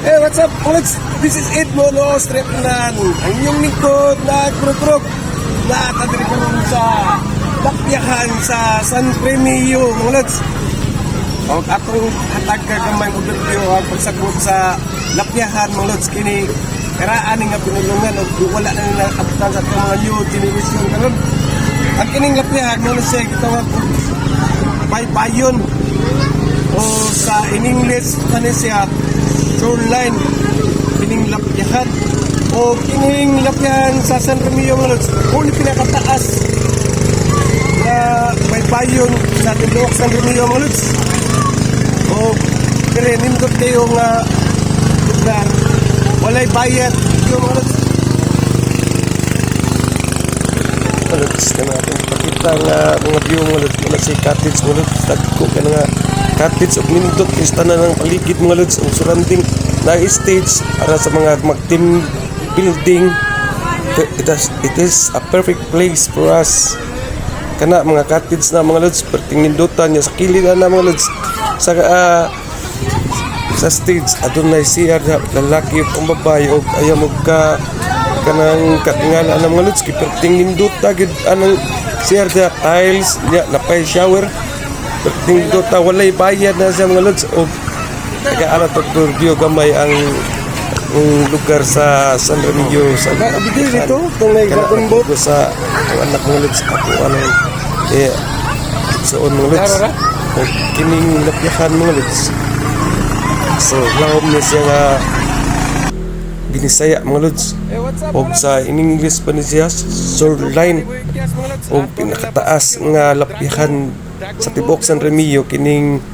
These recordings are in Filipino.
Hey, what's up, Alex? This is Ed Molo, Strip Nan. Ang inyong lingkod na kruk-kruk na tadiripon sa Lakyahan sa San Premio, Alex. O atong hatag kagamay ko video ang pagsagot sa Lakyahan, Alex. Kini karaan nga pinulungan o wala na nila abutan sa mga new generation karon. Ang kining Lakyahan, Alex, siya gitawag baybayon o sa in English siya shoreline, kining Lakyahan o kining Lakyahan sa San Remilio, mga lods, kung pinakataas na may bayon sa Tindok San Remilio, mga lods. O kaya nindot kayo nga lugar walay bayad yung mga lods. Mga lods, na natin pakita nga mga view, mga lods, mga si cottage, mga lods, tagko ka na nga cottage o nindot kista na ng paligid, mga lods, o surrounding na stage para sa mga mag-team building. It is a perfect place for us. Kana mga cottage na, mga lods, perting nindutan niya sa kilid na, mga lods, sa stage adunay CR lalaki o babae o ayaw mo kanang katingala na, mga lods, perting ninduta gid anang CR da tiles niya napay shower, perting ninduta walay bayad na siya, mga lods. O kaya ala to video gamay ang lugar sa San Remilio sa bigay dito tungay garden boat sa anak ng lods ako anong soon, mga lods, o kining Lakyahan, mga lods. So lahom niya siya nga binisaya, mga lods, o sa in English pa niya shoreline o pinakataas nga Lakyahan sa tibok San Remilio, kining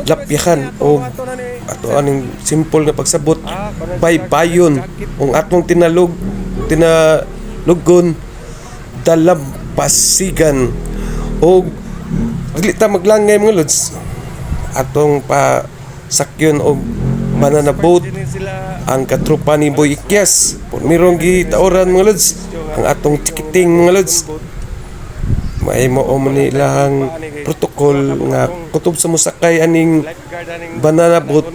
Lakyahan o ato aning simple nga pagsabot baybayon ung atong tinalugon dalampasigan o dili ta maglangay, mga lods, atong pa sakyon og banana boat ang katropa ni Boy Ikyas mirong gitaoran, mga lods, ang atong ticketing, mga lods. May mao man nilang protocol nga kutob sa musakay aning banana boat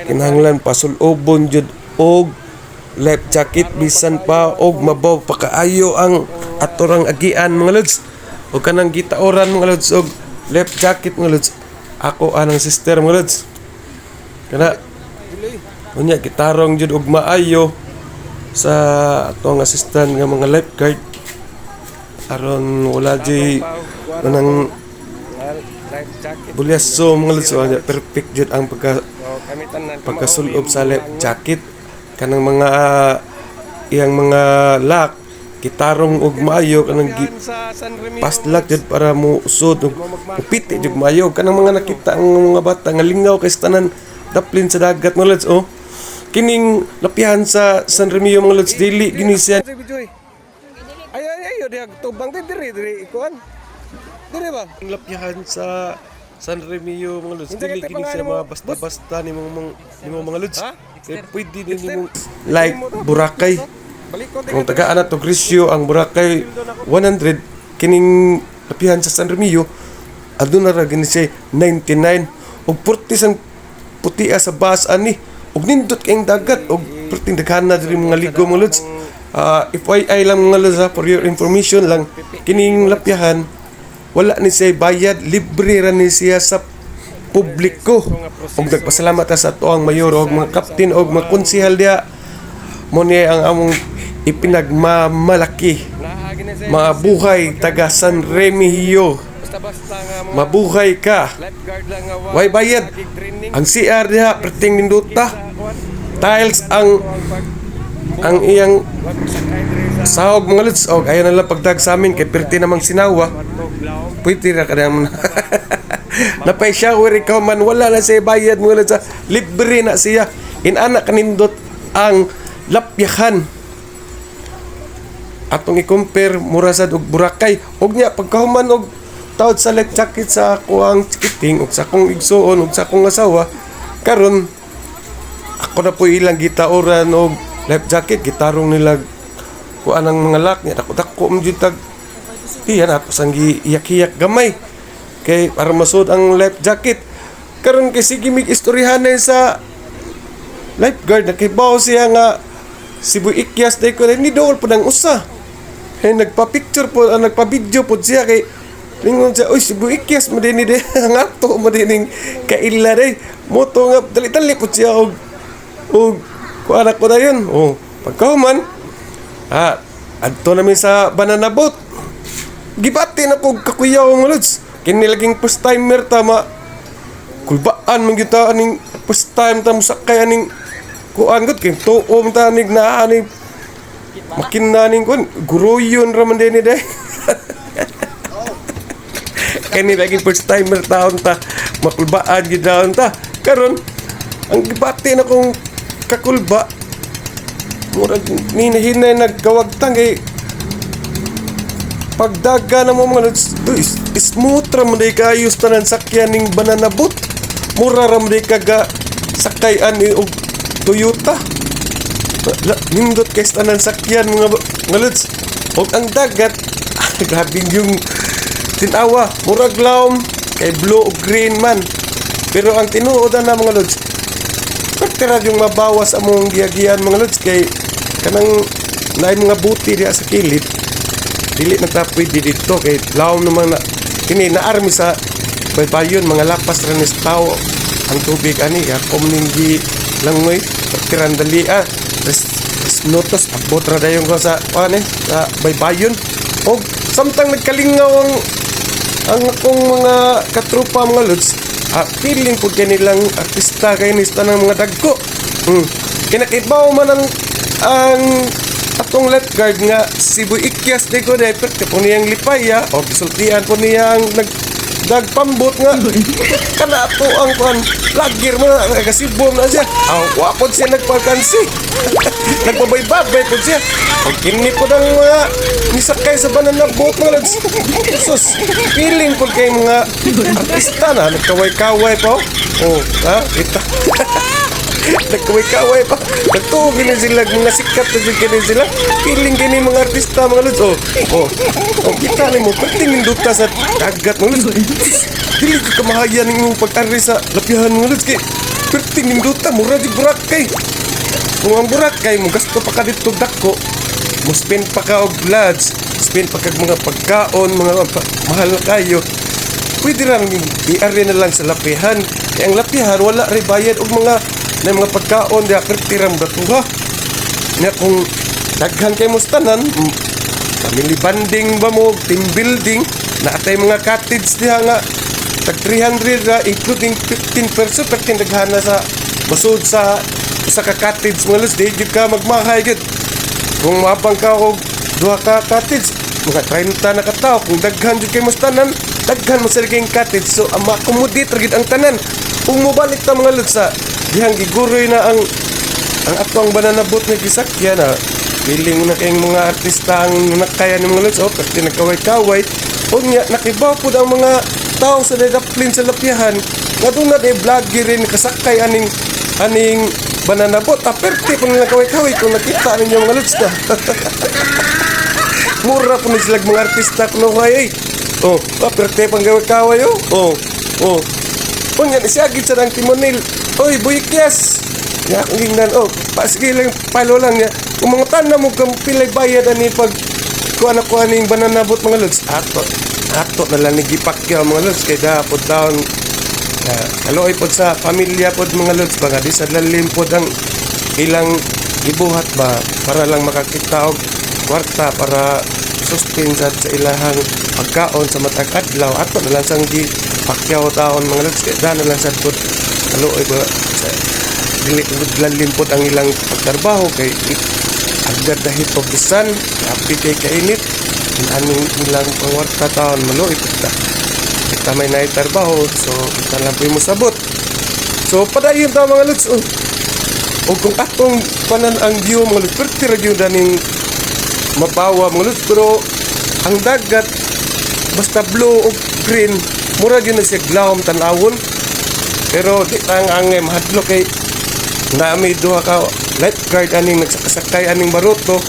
kinahanglan pasulobon jud og life jacket bisan pa og mabaw pa kaayo ang atorang agian, mga lods, o kanang gitaoran, mga lods, og life jacket, mga lods. Ako anang sister, mga lods, kana unya gitarong jud og maayo sa atong assistant nga mga lifeguard aron wala di nang bulyaso, mga lods. Perfect jud ang pagkasulob sa life jacket kanang mga iyang mga lock gitarong og maayo kanang paslak jud para mo usod og upiti jud maayo kanang mga nakita ang mga bata nga lingaw kay tanan daplin sa dagat, mga lods. O kining Lakyahan sa San Remilio, mga lods, dili gini siya ay tubang diri ikuan dire ba Lakyahan sa San Remilio, mga lods, dili gini siya mga basta-basta ni mga lods. Kaya pwede din mo like Boracay kung tagaan na to Grisyo ang Boracay 100, kining Lakyahan sa San Remilio aduna ra gini siya 99 og 40 sang puti sa bus ani og nindot kayong dagat og perting daghan na diri mga ligo, mga lods. FYI lang, mga lods, for your information lang, kining Lakyahan wala ni siya bayad, libre ra ni siya sa publiko. Og nagpasalamat sa tuang mayor og mga kapten og mga konsehal dia mo ni ang among ipinagmamalaki. Mabuhay taga San Remilio, mabuhay ka, way bayad ang CR diha, perting ninduta tiles ang iyang sahog, mga lods. Og ayan na lang pagdag sa amin kay perti namang sinawa pwede ra kada mo napay shower ikaw man wala na siya bayad, mga lods, libre na siya. Inana kanindot ang Lakyahan atong i-compare mura sad og Boracay. Og nya pagkahuman og tawad sa life jacket sa kuang ticketing og sa akong igsuon og sa akong asawa karon ako na po ilang gitaoran og life jacket, gitarong nila kuan ang mga lock niya dako mo jud tag tiyan ako sang giiyak-iyak gamay kay para masud ang life jacket karon kay sige mig istoryahan sa lifeguard nakibaw siya nga Cebu Ikyas day ko ni dool po ng usa. Nagpa-picture po, nagpa-video po siya kay lingon siya, oy Cebu Ikyas mo din de nga to mo din kaila day. Moto nga dali-dali po siya og kuha ko na yun. Pagkahuman, adto namin sa banana boat. Gibati na ko kakuyaw mga lods. Kini laging first timer tama. Kulbaan man gyud ta aning first time ta musakay aning kuan gud kay tuom ta nig na aning makinaning kun guruyon ra man din day. Kini laging first timer taon ta makulbaan gyud taon ta. Karon ang gibati na kong kakulba murag hinahinay nagkawagtang kay pagdaga na mo mga smooth ra mo day kaayos tanan sakyan ning banana boat. Mura ra mo day kaga sakayan ni og Toyota. Nindot kay tanan sakyan mga lods. Og ang dagat grabe yung tinawa. Murag lawom kay blue o green man. Pero ang tinuod na mga lods, pagtira yung mabawas among giyagian mga lods kay kanang naay mga buti diya sa kilid. Dili na ta pwede dito kay lawom naman na kini naarmi sa baybayon mga lapas ra nis tao ang tubig ani komninggi langoy pagtiran dali tres minutos abot ra dayon ko sa sa baybayon og samtang nagkalingaw ang akong mga katrupa mga lods feeling po kanilang artista kay nis tanang mga dagko kinakibaw man ang atong lifeguard nga Cebu Ikyas de ko day perte po niyang lipaya o gisultian po niyang nagpambot nga kana ato ang kuan lagir mo nagasibom na siya wapod siya nagpalkansi nagbabaybabay po siya o kini po ng mga nisakay sa banana boat mga lads sus feeling po kay mga artista na nagkaway-kaway po ita nagkaway-kaway pa nagtugin na sila mga sikat na sila feeling gini mga artista mga lods kita ni mo pagtingin duta sa dagat mga lods dili ka kamahayan ng pag-ari sa lapihan mga lods kay pagtingin duta mura di Boracay kung ang Boracay mo gasto pa ka dito dako mo spend pa ka og lads spend pa ka mga pagkaon mga mahal kayo pwede lang i-ari na lang sa lapihan kaya ang lapihan wala rin bayad og mga na mga pagkaon di akirtiram batuha na kung daghan kay mustanan family banding ba mo team building na atay mga cottage diha nga tag 300 ra including 15 person pertin daghan na sa basud sa usa ka cottage mga los di jud ka magmahay gid kung mabang ka og duha ka cottage mga 30 na ka tawo kung daghan jud kay mustanan daghan mo sa king cottage so ma-accommodate ra gid ang tanan kung mobalik ta mga los sa dihang giguroy na ang atong banana boat na gisakyan feeling na kayong mga artista ang nakaya ng mga lods kasi nagkaway-kaway o niya nakibaw po ang mga tao sa nadaplin sa lapihan nga doon na vlogger rin kasakay aning banana boat perte po nila kaway-kaway kung nakita ninyo mga lods na mura po na sila mga artista kung nakaway perte pang kaway-kaway Unya siya gid sa nang timonil. Oy, Buikyas. Ya ngingnan sige lang palo lang ya. Kung mga tanan mo kang pilay bayad ani pag kuan ning banana boat mga lods. Ato na lang nigipakyaw mga lods kay dapat taon kaloy pod sa pamilya pod mga lods mga di sa lalim pod ang ilang ibuhat ba para lang makakita og kwarta para sustain sa ilahang pagkaon sa matag adlaw ato na lang sang pakyaw taon mga lods kaya na lang sa pod kaloy ba sa dili lalim pod ang ilang pagtrabaho kay agad the heat of the sun happy kay kainit aning ilang pangwarta taon maloy kita may naitrabaho so kita lang po mo sabot so padayon ta mga lods o kung atong panan ang view mga lods perti ra gyud daning mapawa mga lods pero ang dagat basta blue o green mura gyud na siya glawom tan-awon pero di tang angay mahadlo kay naami duha ka lifeguard aning nagsakasakay aning baruto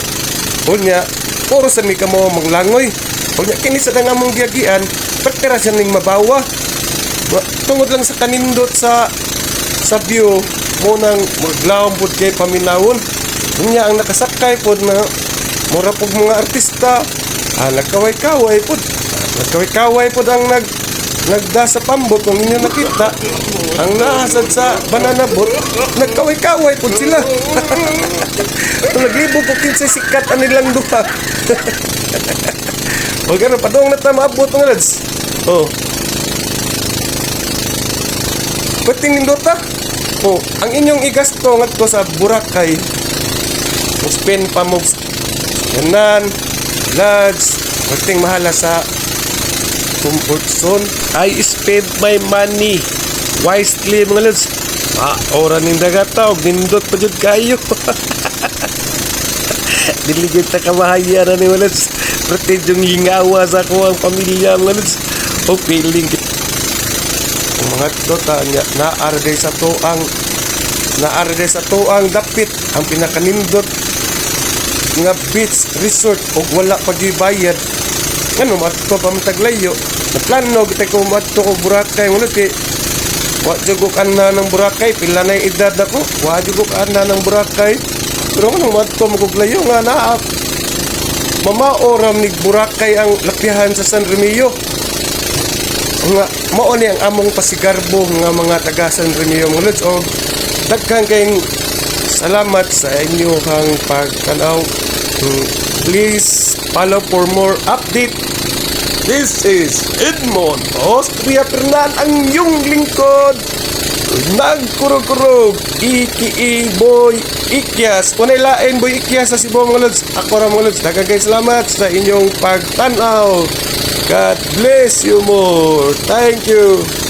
unya puro sa mi kamo maglangoy unya kini sa dangamong giagian pertira siya ning mabawa tungod lang sa kanindot sa sa view mo nang maglawang pod kay paminawon. Unya ang nakasakay pod na mura pog mga artista, nagkaway-kaway pod. Nagkaway-kaway pod ang nagda sa pambot kung inyo nakita. Ang nahasad sa banana boat, nagkaway-kaway pod sila. Kung naglibo ko kinsa sikat anilang duha. O gano'n, padong na tayo maabot mga lads. Oh. Pwedeng nindota. Oh, ang inyong igasto ngadto sa Boracay. Spend pa mo yanan, lads. Pwedeng mahala sa comfort zone. I spend my money wisely mga lads. Ora ning dagata og nindot pa jud kayo. Dili kita kamahaya na ni mga lads. Pretend yung hingawa sa ako ang pamilya mga lads. O feeling mga tota naarday sa toang dapit ang pinakanindot nga beach resort og wala pa gyud bayad ngano madto pa mataglayo na plano kita ko madto ko Boracay mo kay wa jud ko kana ng Boracay pila na edad nako wa jud ko kana ng Boracay pero ngano madto mo kog layo nga naa mamaoram ni Boracay ang lapihan sa San Remilio nga mao ni ang among pasigarbo nga mga taga San Remilio mga lods og daghan kayong salamat sa inyong pagtanaw. Please follow for more update. This is Edmond Austria Fernan ang iyong lingkod nagkurog-kurog Boy Ikyas kunay lain Boy Ikyas sa Cebu mga lods. Ako ra mga lods daghan kayong salamat sa inyong pagtanaw. God bless you more. Thank you.